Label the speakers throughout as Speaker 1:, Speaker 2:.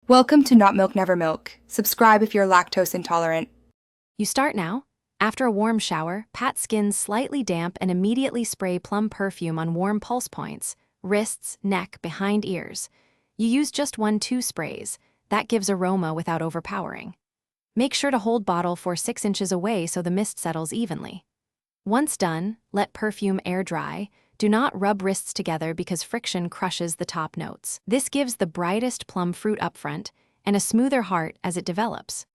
Speaker 1: Welcome to Not Milk Never Milk. Subscribe if you're lactose intolerant.
Speaker 2: You start now. After a warm shower, pat skin slightly damp and immediately spray plum perfume on warm pulse points, wrists, neck, behind ears. You use just 1-2 sprays. That gives aroma without overpowering. Make sure to hold bottle for 6 inches away so the mist settles evenly. Once done, let perfume air dry. Do not rub wrists together because friction crushes the top notes. This gives the brightest plum fruit up front and a smoother heart as it develops.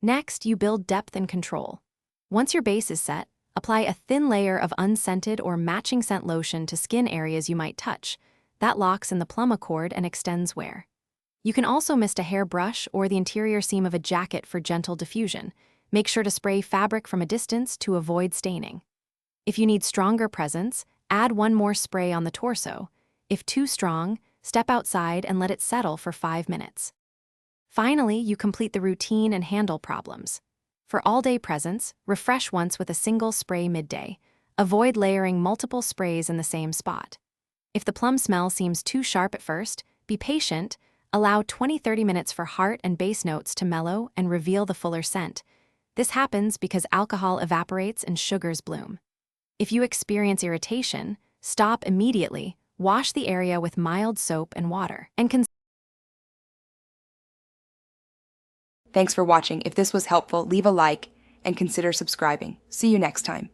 Speaker 2: Next, you build depth and control. Once your base is set, apply a thin layer of unscented or matching scent lotion to skin areas you might touch. That locks in the plum accord and extends wear. You can also mist a hairbrush or the interior seam of a jacket for gentle diffusion. Make sure to spray fabric from a distance to avoid staining. If you need stronger presence, add 1 more spray on the torso. If too strong, step outside and let it settle for 5 minutes. Finally, you complete the routine and handle problems. For all-day presence, refresh once with a single spray midday. Avoid layering multiple sprays in the same spot. If the plum smell seems too sharp at first, be patient. Allow 20-30 minutes for heart and base notes to mellow and reveal the fuller scent. This happens because alcohol evaporates and sugars bloom. If you experience irritation, stop immediately, wash the area with mild soap and water, and
Speaker 1: Thanks for watching. If this was helpful, leave a like and consider subscribing. See you next time.